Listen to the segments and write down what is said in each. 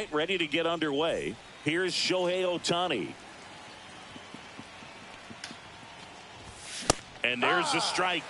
right, ready to get underway. Here's Shohei Ohtani. And there's the strike.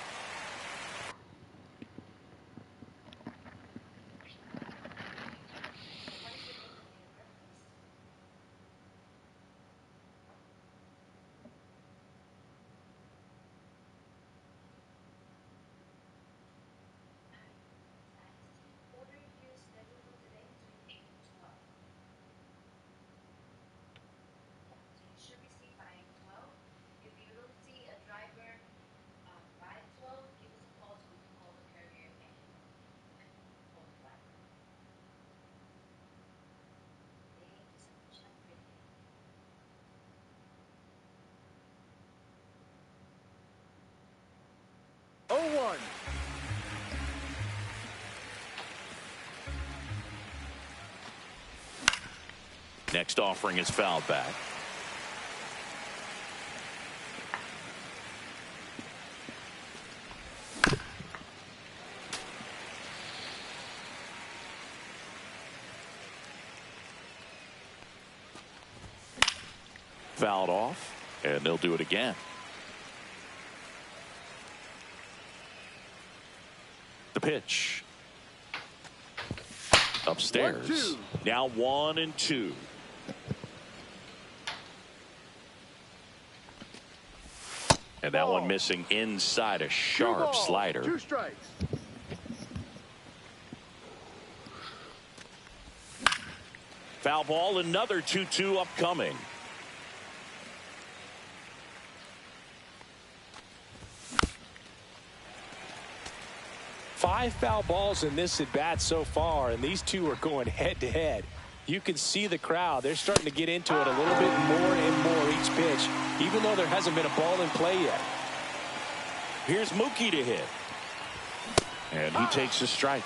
Next offering is fouled back. Fouled off, and they'll do it again. The pitch. Upstairs. Now 1-2. And that one missing inside a sharp slider. 2 strikes. Foul ball, another 2-2 upcoming. Five foul balls in this at bat so far, and these two are going head to head. You can see the crowd. They're starting to get into it a little bit more and more each pitch, even though there hasn't been a ball in play yet. Here's Mookie to hit. And he takes a strike.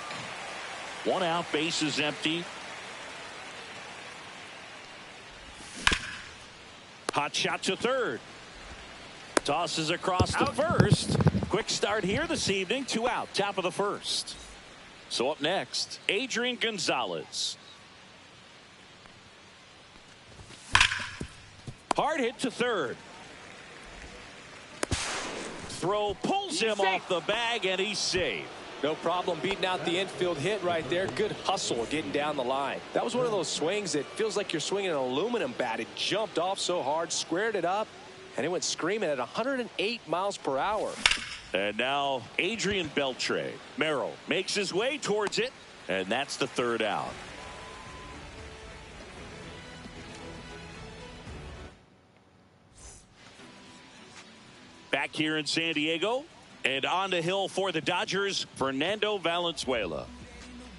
1 out, base is empty. Hot shot to third. Tosses across to first. Quick start here this evening. 2 out, top of the first. So up next, Adrian Gonzalez. Hard hit to third. Throw pulls him off the bag, and he's safe. No problem beating out the infield hit right there. Good hustle getting down the line. That was one of those swings that feels like you're swinging an aluminum bat. It jumped off so hard, squared it up, and it went screaming at 108 miles per hour. And now Adrian Beltre. Merrill makes his way towards it, and that's the 3rd out. Back here in San Diego, and on the hill for the Dodgers, Fernando Valenzuela.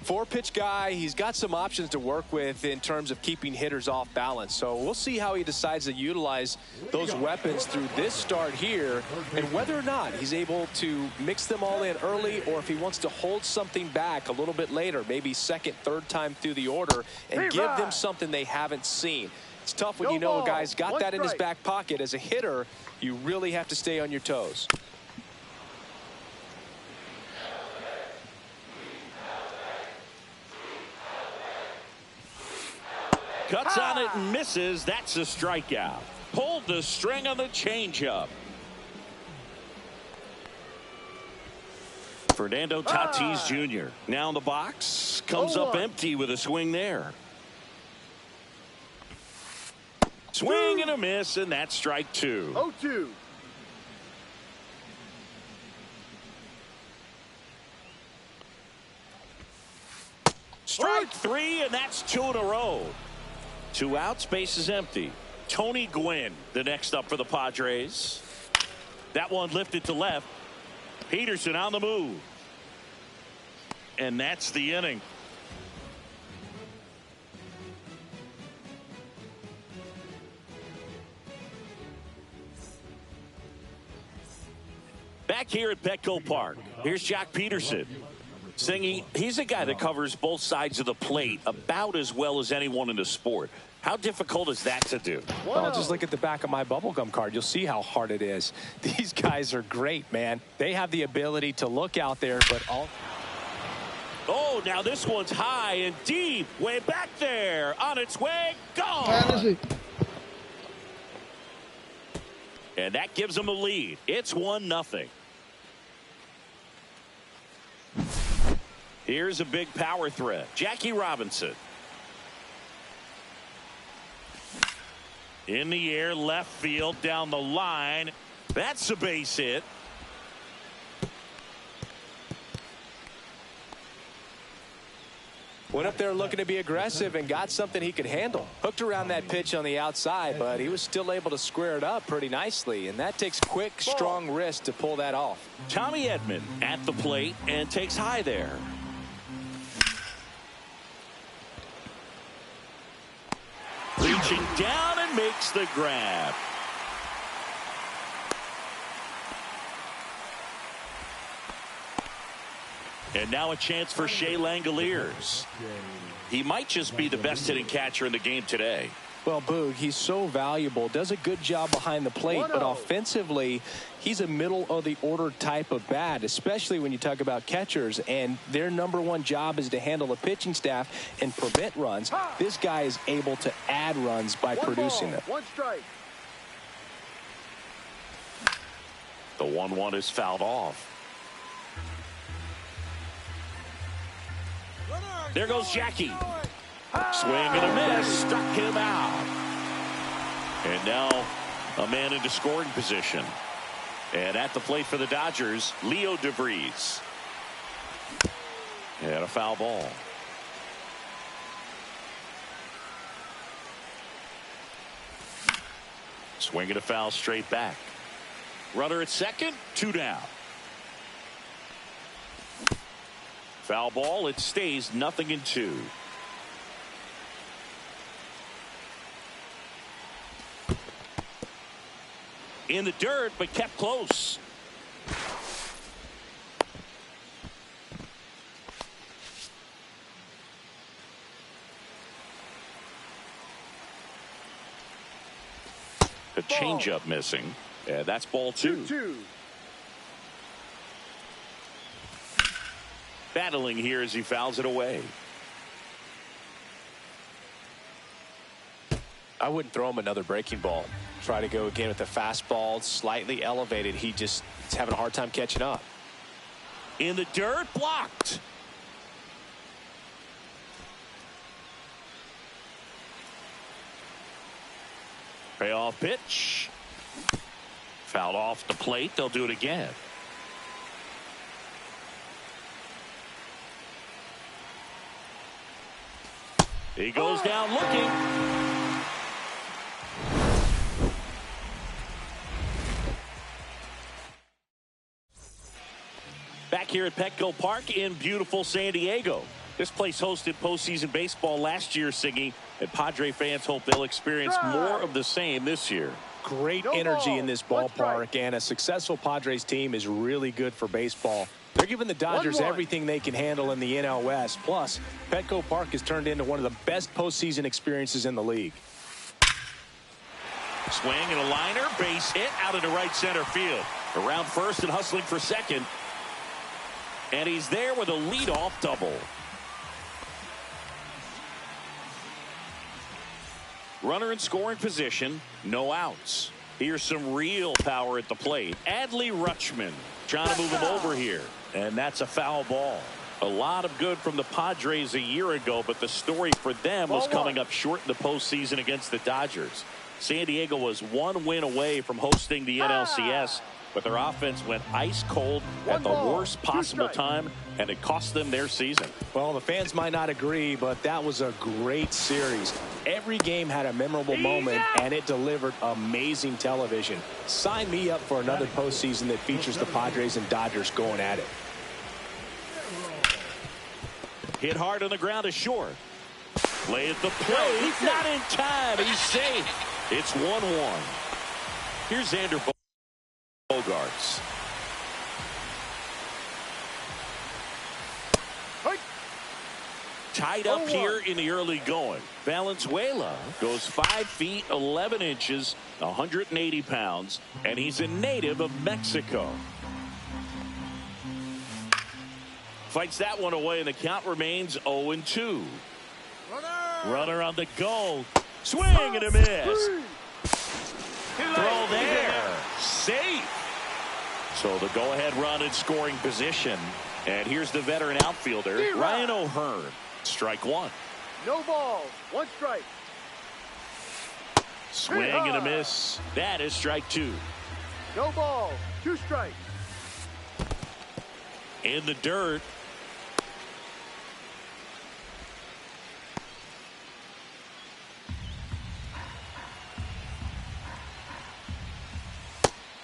4-pitch guy. He's got some options to work with in terms of keeping hitters off balance. So we'll see how he decides to utilize those weapons through this start here, and whether or not he's able to mix them all in early, or if he wants to hold something back a little bit later, maybe 2nd, 3rd time through the order, and give them something they haven't seen. It's tough when you know a guy's got that in his back pocket. As a hitter, you really have to stay on your toes. Cuts on it and misses. That's a strikeout. Pulled the string on the changeup. Fernando Tatis Jr. now in the box. Comes up empty with a swing there. Swing and a miss, and that's strike 2. 0-2. Strike 3, and that's 2 in a row. 2 outs, base is empty. Tony Gwynn, the next up for the Padres. That one lifted to left. Peterson on the move. And that's the inning. Back here at Petco Park, here's Jock Peterson. Singy, he's a guy that covers both sides of the plate about as well as anyone in the sport. How difficult is that to do? Well, just look at the back of my bubblegum card. You'll see how hard it is. These guys are great, man. They have the ability to look out there, but all... Oh, now this one's high and deep. Way back there. On its way. Gone. And that gives them a lead. It's 1-0. Here's a big power threat. Jackie Robinson. In the air, left field, down the line. That's a base hit. Went up there looking to be aggressive and got something he could handle. Hooked around that pitch on the outside, but he was still able to square it up pretty nicely. And that takes quick, strong wrist to pull that off. Tommy Edman at the plate and takes high there. Reaching down and makes the grab. And now a chance for Shea Langoliers. He might just be the best hitting catcher in the game today. Well, Boog, he's so valuable, does a good job behind the plate, but offensively, he's a middle-of-the-order type of bat, especially when you talk about catchers, and their #1 job is to handle the pitching staff and prevent runs. This guy is able to add runs by producing them. One strike. The 1-1 is fouled off. There goes Jackie. Swing and a miss. Struck him out. And now a man into scoring position. And at the plate for the Dodgers, Leo DeVries. And a foul ball. Swing and a foul straight back. Runner at second, 2 down. Foul ball, it stays 0-2. In the dirt, but kept close. A changeup missing. Yeah, that's ball 2. Battling here as he fouls it away. I wouldn't throw him another breaking ball. Try to go again with the fastball, slightly elevated. He's having a hard time catching up. In the dirt, blocked. Payoff pitch. Fouled off the plate. They'll do it again. He goes down looking. Back here at Petco Park in beautiful San Diego. This place hosted postseason baseball last year, Siggy, and Padre fans hope they'll experience more of the same this year. Great energy in this ballpark, and a successful Padres team is really good for baseball. They're giving the Dodgers everything they can handle in the NL West. Plus, Petco Park has turned into one of the best postseason experiences in the league. Swing and a liner, base hit out into right center field. Around first and hustling for second. And he's there with a leadoff double. Runner in scoring position, no outs. Here's some real power at the plate. Adley Rutschman trying to move him over here. And that's a foul ball. A lot of good from the Padres a year ago, but the story for them was coming up short in the postseason against the Dodgers. San Diego was 1 win away from hosting the NLCS, but their offense went ice cold at the worst possible time, and it cost them their season. Well, the fans might not agree, but that was a great series. Every game had a memorable moment, and it delivered amazing television. Sign me up for another postseason that features the Padres and Dodgers going at it. Hit hard on the ground is short. Play at the plate. Not in time. He's safe. It's 1-1. Here's Xander Bogaerts. Tied up here in the early going. Valenzuela goes 5 feet 11 inches, 180 pounds, and he's a native of Mexico. fights that one away, and the count remains 0-2. Runner on the go. Swing and a miss. Throw there. Safe. So the go-ahead run in scoring position. And here's the veteran outfielder, Ryan O'Hearn. Strike one. No ball. One strike. Swing and a miss. That is strike two. No ball. Two strikes. In the dirt.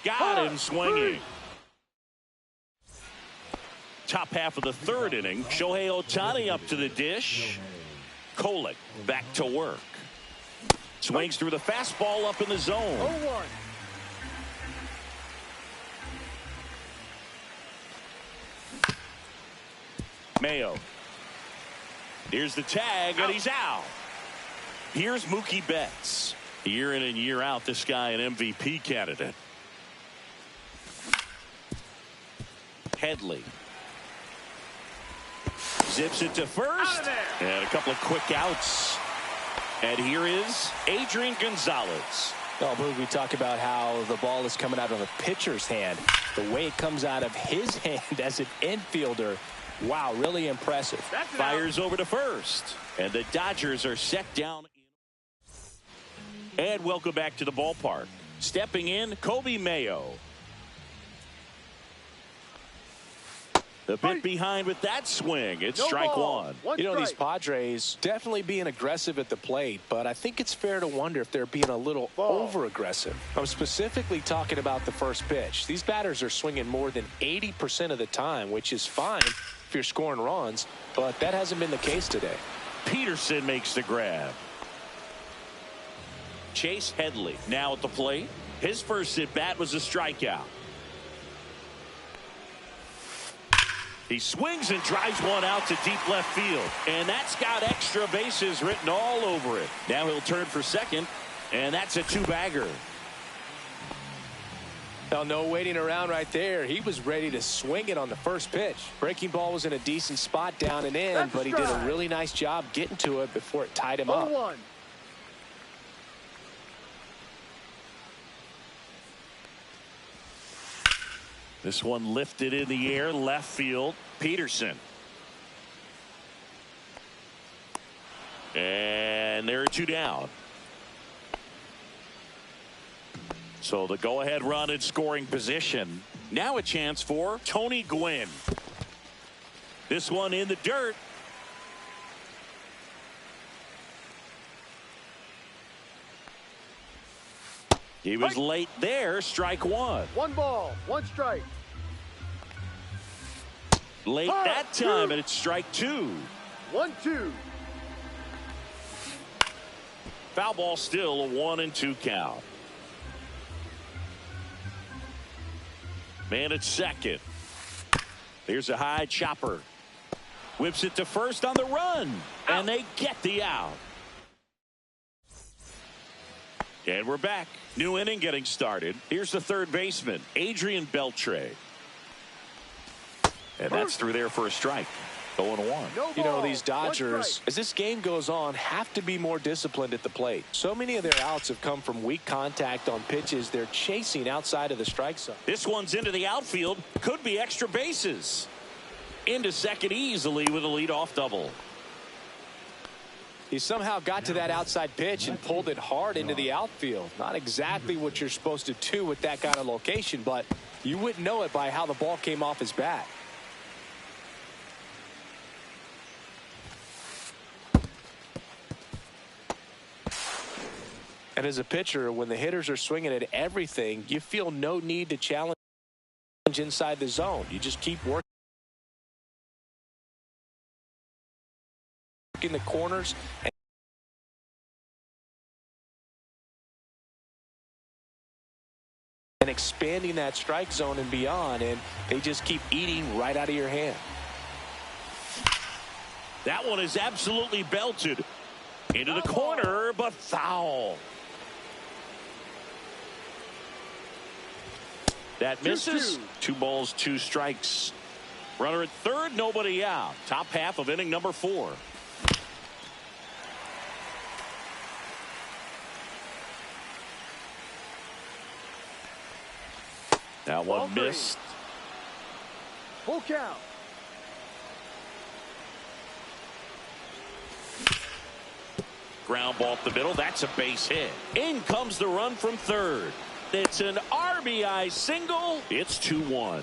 Got him swinging. Top half of the third inning. Shohei Ohtani up to the dish. Kolek back to work. Swings through the fastball up in the zone. 0-1. Mayo. Here's the tag, and he's out. Here's Mookie Betts. Year in and year out, this guy an MVP candidate. Headley. Zips it to first. And a couple of quick outs. And here is Adrian Gonzalez. Oh, Boog, we talk about how the ball is coming out of a pitcher's hand. The way it comes out of his hand as an infielder. Wow, really impressive. Fires over to first. And the Dodgers are set down. And welcome back to the ballpark. Stepping in, Kobe Mayo. The bit behind with that swing. It's strike one. You know, these Padres definitely being aggressive at the plate, but I think it's fair to wonder if they're being a little over-aggressive. I'm specifically talking about the first pitch. These batters are swinging more than 80% of the time, which is fine if you're scoring runs, but that hasn't been the case today. Peterson makes the grab. Chase Headley now at the plate. His first at-bat was a strikeout. He swings and drives one out to deep left field. And that's got extra bases written all over it. Now he'll turn for second. And that's a two-bagger. Well, no waiting around right there. He was ready to swing it on the first pitch. Breaking ball was in a decent spot down and in, but he did a really nice job getting to it before it tied him up. 0-1. This one lifted in the air, left field. Peterson. And there are two down. So the go-ahead run in scoring position. Now a chance for Tony Gwynn. This one in the dirt. He was late there. Strike one. One ball. One strike. Late that time, and it's strike two. 1-2. Foul ball still a 1-2 count. Man at second. There's a high chopper. Whips it to first on the run. And they get the out. And we're back. New inning getting started. Here's the third baseman, Adrian Beltre. And that's through there for a strike. 0-1. You know, these Dodgers, as this game goes on, have to be more disciplined at the plate. So many of their outs have come from weak contact on pitches they're chasing outside of the strike zone. This one's into the outfield. Could be extra bases. Into second easily with a leadoff double. He somehow got to that outside pitch and pulled it hard into the outfield. Not exactly what you're supposed to do with that kind of location, but you wouldn't know it by how the ball came off his bat. And as a pitcher, when the hitters are swinging at everything, you feel no need to challenge inside the zone. You just keep working the corners and expanding that strike zone and beyond, and they just keep eating right out of your hand. That one is absolutely belted into the corner, but foul. That misses. 2 balls, 2 strikes. Runner at third, nobody out. Top half of inning number 4. That one missed. Full count. Ground ball up the middle. That's a base hit. In comes the run from third. It's an RBI single. It's 2-1.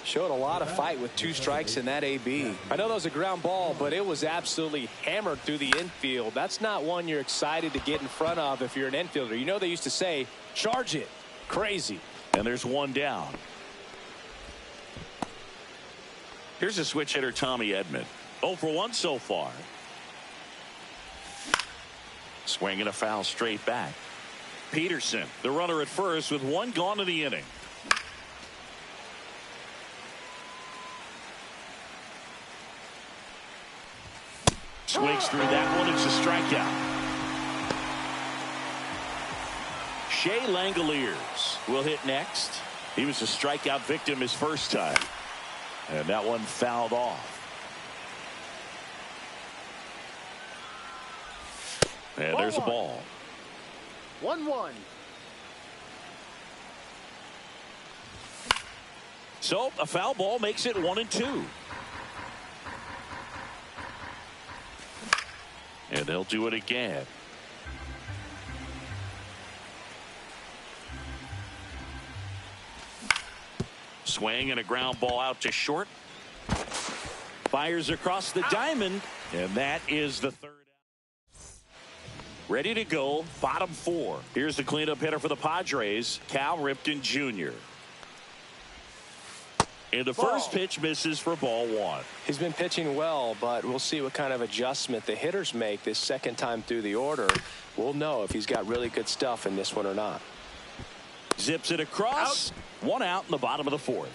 Showed a lot of fight with 2 strikes in that AB. I know that was a ground ball, but it was absolutely hammered through the infield. That's not one you're excited to get in front of if you're an infielder. You know they used to say, charge it. Crazy. And there's one down. Here's a switch hitter, Tommy Edman. 0 for 1 so far. Swinging a foul straight back. Peterson, the runner at first with 1 gone in the inning. Swings through that one. It's a strikeout. Shea Langoliers will hit next. He was a strikeout victim his first time. And that one fouled off. And there's a ball. 1-1. So a foul ball makes it 1-2. And they'll do it again. Swing and a ground ball out to short. Fires across the diamond. And that is the third. Ready to go, bottom 4. Here's the cleanup hitter for the Padres, Cal Ripken Jr. And the first pitch misses for ball 1. He's been pitching well, but we'll see what kind of adjustment the hitters make this second time through the order. We'll know if he's got really good stuff in this one or not. Zips it across. 1 out in the bottom of the 4th.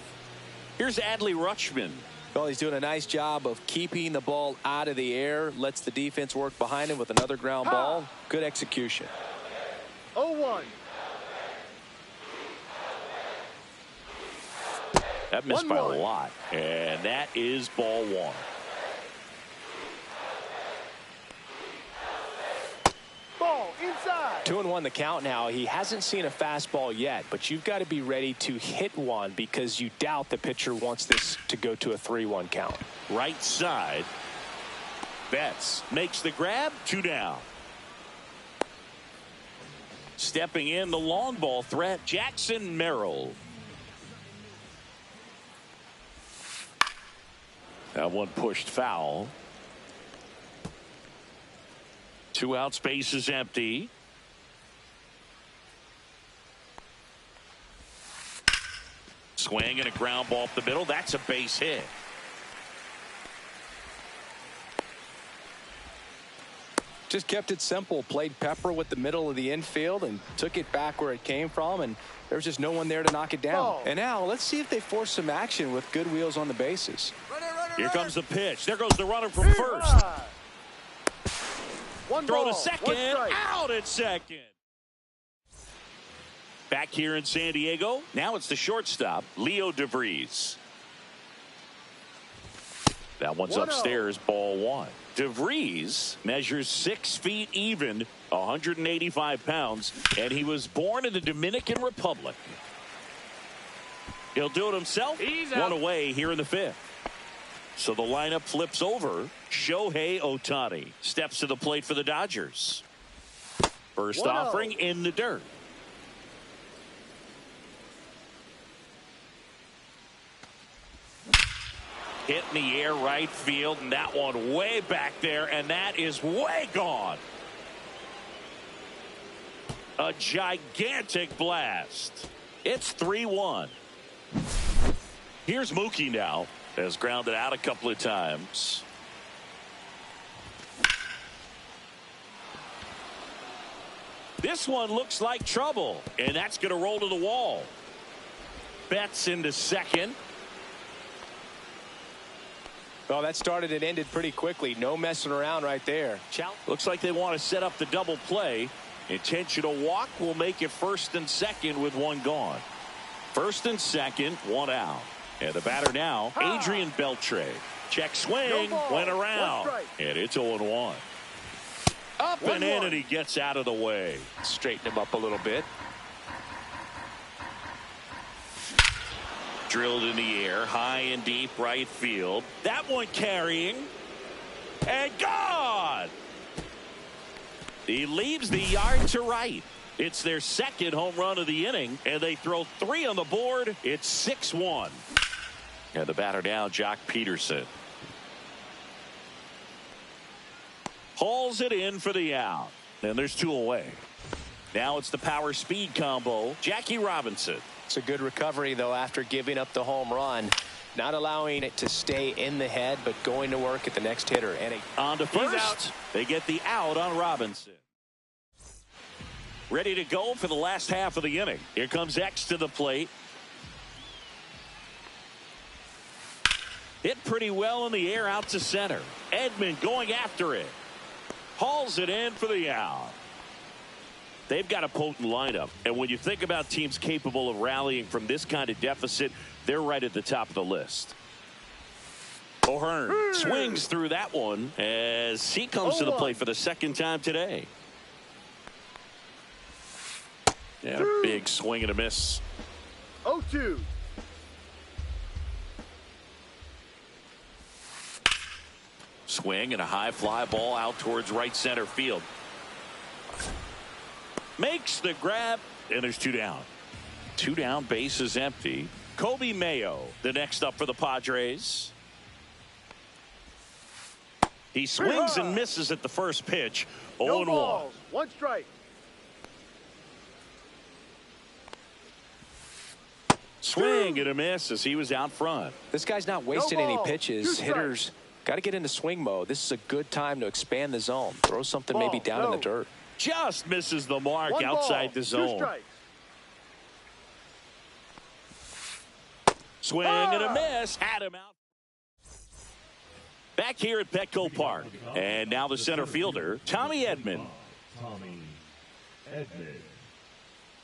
Here's Adley Rutschman. Well, he's doing a nice job of keeping the ball out of the air. Lets the defense work behind him with another ground ball. Good execution. 0-1. That missed by a lot. And that is ball 1. Ball inside. 2-1 the count now. He hasn't seen a fastball yet, but you've got to be ready to hit one because you doubt the pitcher wants this to go to a 3-1 count. Right side. Betts makes the grab. 2 down. Stepping in the long ball threat, Jackson Merrill. That one pushed foul. 2 outs, base is empty. Swing and a ground ball up the middle. That's a base hit. Just kept it simple. Played pepper with the middle of the infield and took it back where it came from, and there was just no one there to knock it down. And now let's see if they force some action with good wheels on the bases. Here comes the pitch. There goes the runner from first. Throw to second. Out at second. Back here in San Diego. Now it's the shortstop, Leo DeVries. That one's upstairs, ball 1. DeVries measures 6 feet even, 185 pounds, and he was born in the Dominican Republic. He'll do it himself. One away here in the 5th. So the lineup flips over. Shohei Ohtani steps to the plate for the Dodgers. First offering in the dirt. Hit in the air right field, and that one way back there, and that is way gone. A gigantic blast. It's 3-1. Here's Mookie now. Has grounded out a couple of times. This one looks like trouble, and that's going to roll to the wall. Betts into second. Well, that started and ended pretty quickly. No messing around right there. Looks like they want to set up the double play. Intentional walk will make it first and second with 1 gone. First and second, 1 out. And the batter now, Adrian Beltre. Check swing, went around, and it's 0-1. Up and in, and he gets out of the way. Straighten him up a little bit. Drilled in the air, high and deep right field. That one carrying, and gone! He leaves the yard to right. It's their second home run of the inning, and they throw 3 on the board. It's 6-1. And the batter now, Jock Peterson. Hauls it in for the out. And there's 2 away. Now it's the power speed combo. Jackie Robinson. It's a good recovery, though, after giving up the home run. Not allowing it to stay in the head, but going to work at the next hitter. And on to first. They get the out on Robinson. Ready to go for the last half of the inning. Here comes X to the plate. Hit pretty well in the air out to center. Edman going after it. Hauls it in for the out. They've got a potent lineup. And when you think about teams capable of rallying from this kind of deficit, they're right at the top of the list. O'Hearn swings through that one as he comes to the plate for the second time today. Yeah, big swing and a miss. 0-2. Swing and a high fly ball out towards right center field. Makes the grab, and there's 2 down. 2 down, base is empty. Kobe Mayo, the next up for the Padres. He swings and misses at the first pitch. 0-1. No 1 strike. Swing and a miss as he was out front. This guy's not wasting any pitches. Hitters got to get into swing mode. This is a good time to expand the zone. Throw something maybe down in the dirt. Just misses the mark outside the zone. Swing and a miss. Had him out. Back here at Petco Park. And now the center fielder, Tommy Edman.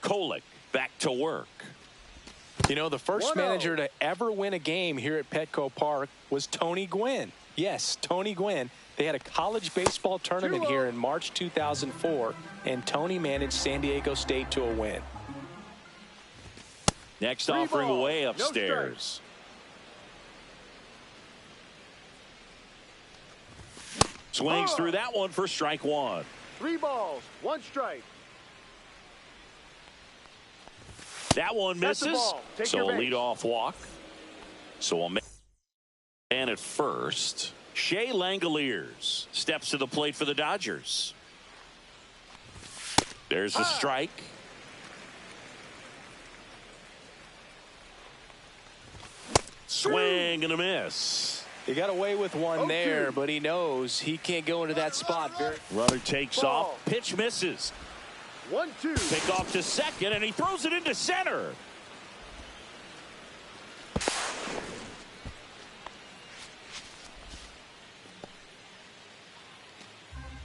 Kolek back to work. You know, the first manager to ever win a game here at Petco Park was Tony Gwynn. Yes, Tony Gwynn. They had a college baseball tournament here in March 2004, and Tony managed San Diego State to a win. Next offering away upstairs. Swings through that one for strike 1. 3 balls, 1 strike. That one misses. So a leadoff walk. So a man at first. Shea Langoliers steps to the plate for the Dodgers. There's a strike. Swing and a miss. He got away with one there, but he knows he can't go into that spot. Runner takes off. Pitch misses. 1-2. Pick off to second, and he throws it into center.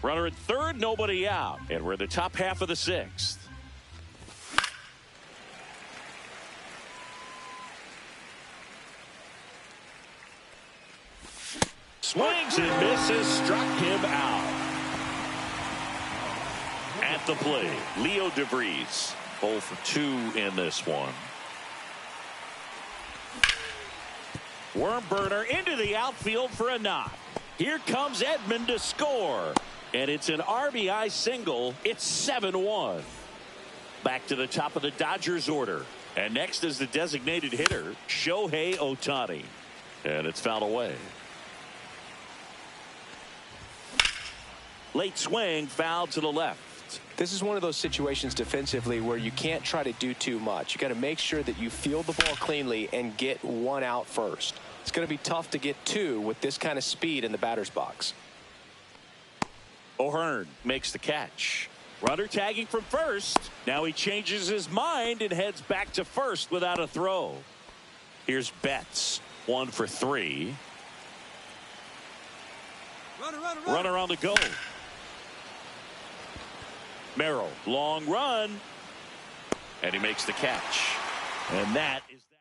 Runner at third, nobody out. And we're in the top half of the 6th. Swings and misses, struck him out. At the plate, Leo DeVries, 0 for 2 in this one. Worm burner into the outfield for a knock. Here comes Edman to score. And it's an RBI single. It's 7-1. Back to the top of the Dodgers order. And next is the designated hitter, Shohei Ohtani. And it's fouled away. Late swing, fouled to the left. This is one of those situations defensively where you can't try to do too much. You got to make sure that you field the ball cleanly and get 1 out first. It's going to be tough to get 2 with this kind of speed in the batter's box. O'Hearn makes the catch. Runner tagging from first. Now he changes his mind and heads back to first without a throw. Here's Betts, 1 for 3. Runner on the go. Merrill, long run. And he makes the catch. And that is that.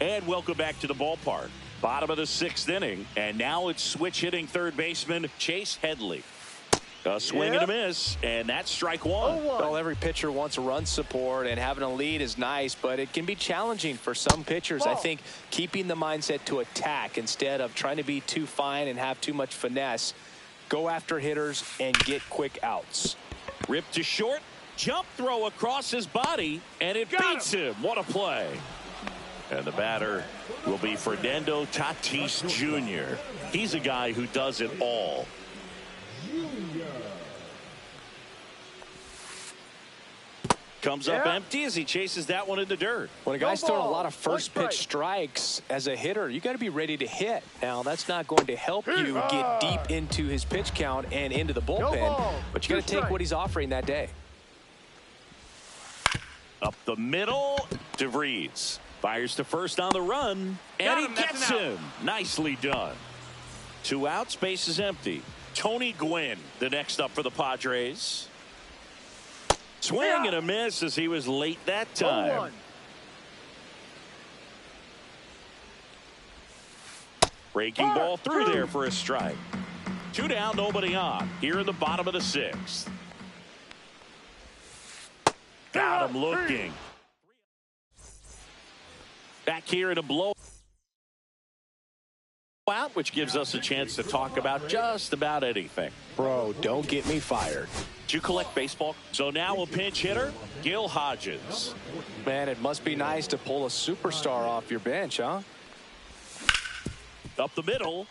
And welcome back to the ballpark. Bottom of the 6th inning, and now it's switch hitting third baseman Chase Headley. A swing and a miss, and that's strike one. Well, every pitcher wants run support, and having a lead is nice, but it can be challenging for some pitchers. I think keeping the mindset to attack instead of trying to be too fine and have too much finesse. Go after hitters and get quick outs. Ripped to short, jump throw across his body, and it beats him. What a play. And the batter will be Fernando Tatis Jr. He's a guy who does it all. Comes up empty as he chases that one in the dirt. When a guy's throwing a lot of first pitch strikes as a hitter, you got to be ready to hit. Now, that's not going to help you get deep into his pitch count and into the bullpen, but you got to take what he's offering that day. Up the middle, DeVries fires to first on the run, and he gets him. Nicely done. 2 outs, base is empty. Tony Gwynn, the next up for the Padres. Swing and a miss as he was late that time. Breaking ball through there for a strike. 2 down, nobody on. Here in the bottom of the 6th. Got him looking. Back here in a blowout, which gives us a chance to talk about just about anything. Bro, don't get me fired. Do you collect baseball? So now a pinch hitter, Gil Hodges. Man, it must be nice to pull a superstar off your bench, huh? Up the middle.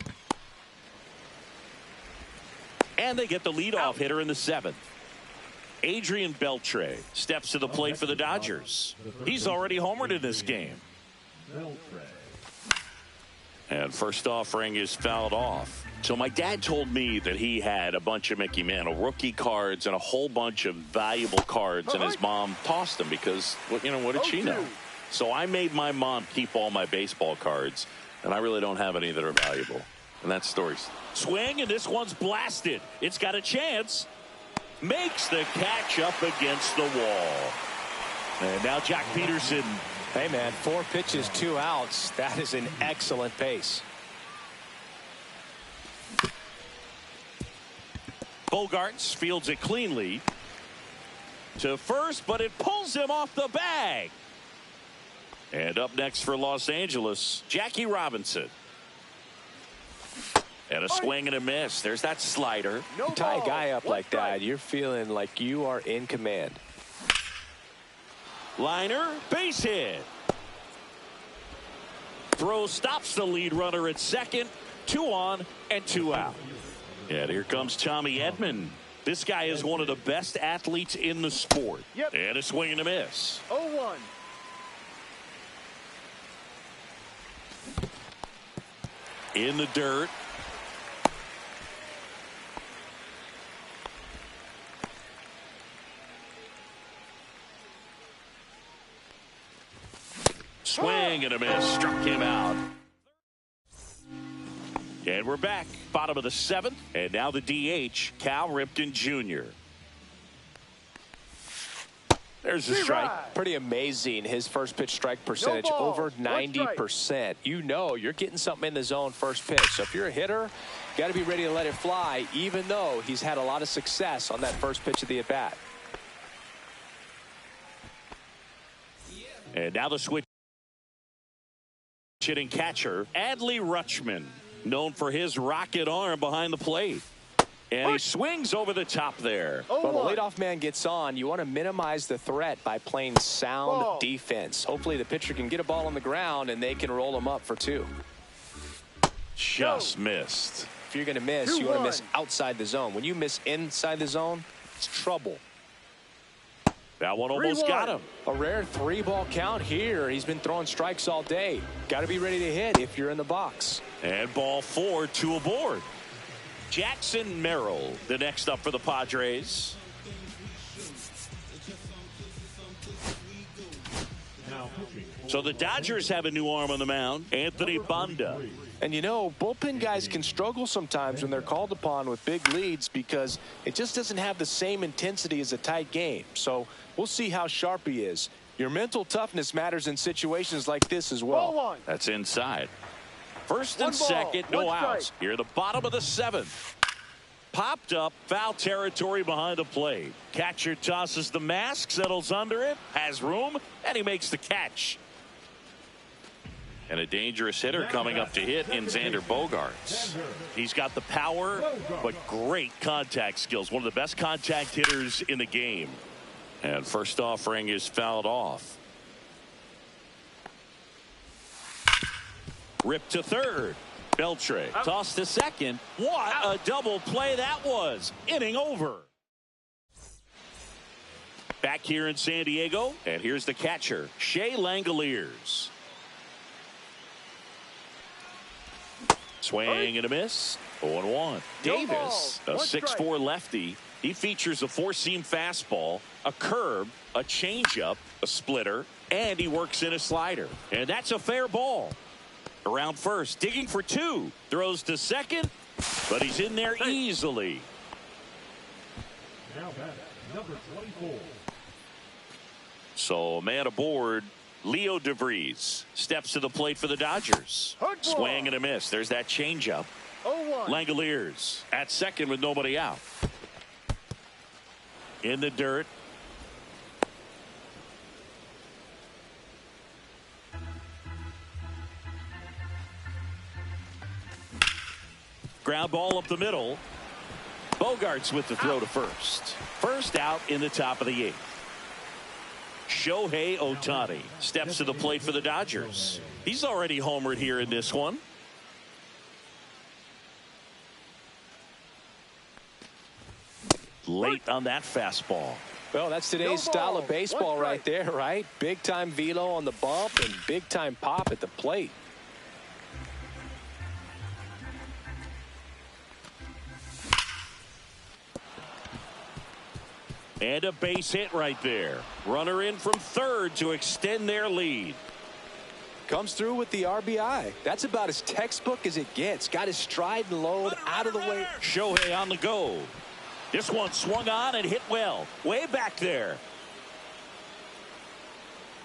And they get the leadoff hitter in the 7th. Adrian Beltre steps to the plate for the Dodgers. He's already homered in this game. And first offering is fouled off. So my dad told me that he had a bunch of Mickey Mantle rookie cards and a whole bunch of valuable cards, and his mom tossed them because, you know, what did she know? So I made my mom keep all my baseball cards, and I really don't have any that are valuable. And that's stories. Swing, and this one's blasted. It's got a chance. Makes the catch up against the wall. And now Jack Peterson. Hey, man, 4 pitches, 2 outs. That is an excellent pace. Bogarts fields it cleanly to first, but it pulls him off the bag. And up next for Los Angeles, Jackie Robinson. And a swing and a miss. There's that slider. You tie a guy up like that, you're feeling like you are in command. Liner, base hit. Throw stops the lead runner at second. 2 on and 2 out. And here comes Tommy Edman. This guy is one of the best athletes in the sport. And a swing and a miss. 0-1. In the dirt. Swing and a miss. Struck him out. And we're back. Bottom of the 7th. And now the DH, Cal Ripken Jr. There's the strike. Pretty amazing. His first pitch strike percentage over 90%. You know you're getting something in the zone first pitch. So if you're a hitter, you got to be ready to let it fly, even though he's had a lot of success on that first pitch of the at-bat. And now the switch hitting catcher, Adley Rutschman, known for his rocket arm behind the plate. And he swings over the top there. Well, the leadoff man gets on. You want to minimize the threat by playing sound defense. Hopefully the pitcher can get a ball on the ground and they can roll him up for 2. Just missed. If you're going to miss, you want to miss outside the zone. When you miss inside the zone, it's trouble. That one almost got him. A rare 3-ball count here. He's been throwing strikes all day. Got to be ready to hit if you're in the box. And ball 4, 2 aboard. Jackson Merrill, the next up for the Padres. So the Dodgers have a new arm on the mound, Anthony Banda. And, you know, bullpen guys can struggle sometimes when they're called upon with big leads because it just doesn't have the same intensity as a tight game. So we'll see how sharp he is. Your mental toughness matters in situations like this as well. Ball one. That's inside. First and One ball, second, no one strike. outs. Here at the bottom of the seventh. Popped up, foul territory behind the plate. Catcher tosses the mask, settles under it, has room, and he makes the catch. And a dangerous hitter coming up to hit in Xander Bogaerts. He's got the power, but great contact skills. One of the best contact hitters in the game. And first offering is fouled off. Ripped to third. Beltre tossed to second. What a double play that was. Inning over. Back here in San Diego, and here's the catcher, Shea Langoliers. Swing and a miss. 0-1. Davis, a 6'4 lefty. He features a four-seam fastball, a curve, a changeup, a splitter, and he works in a slider. And that's a fair ball. Around first, digging for two. Throws to second, but he's in there easily. Now batting, number 24. So, man aboard, Leo DeVries steps to the plate for the Dodgers. Swing and a miss. There's that changeup. 0-1. Langoliers at second with nobody out. In the dirt. Ground ball up the middle. Bogaerts with the throw to first. First out in the top of the eighth. Shohei Ohtani steps to the plate for the Dodgers. He's already homered here in this one. Late on that fastball. Well, that's today's style of baseball right there, right? Big time velo on the bump and big time pop at the plate. And a base hit right there. Runner in from third to extend their lead. Comes through with the RBI. That's about as textbook as it gets. Got his stride and load out of the way. Shohei on the go. This one swung on and hit well. Way back there.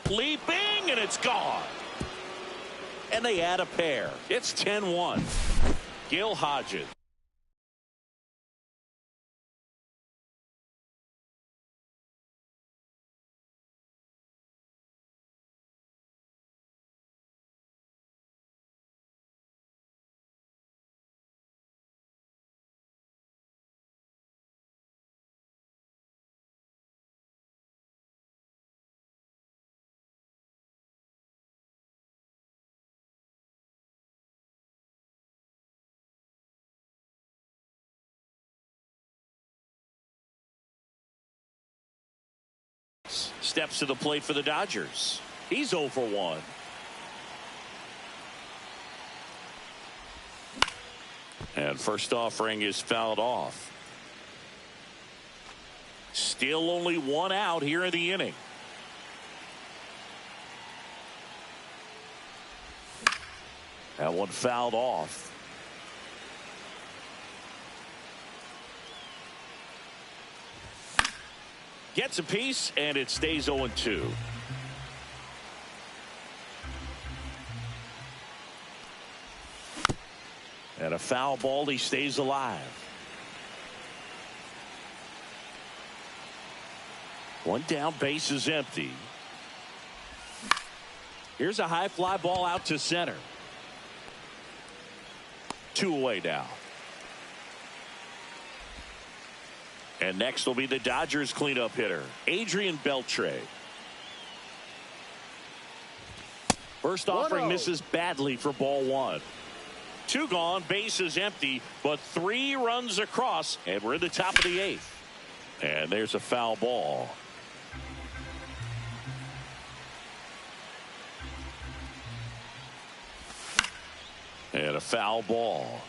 Leaping, and it's gone. And they add a pair. It's 10-1. Gil Hodges. Steps to the plate for the Dodgers. He's 0 for 1. And first offering is fouled off. Still only one out here in the inning. That one fouled off. Gets a piece, and it stays 0-2. And a foul ball, he stays alive. One down, base is empty. Here's a high fly ball out to center. 2 away now. And next will be the Dodgers cleanup hitter, Adrian Beltre. First offering misses badly for ball 1. 2 gone, base is empty, but 3 runs across, and we're in the top of the 8th. And there's a foul ball. And a foul ball.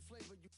flavor. You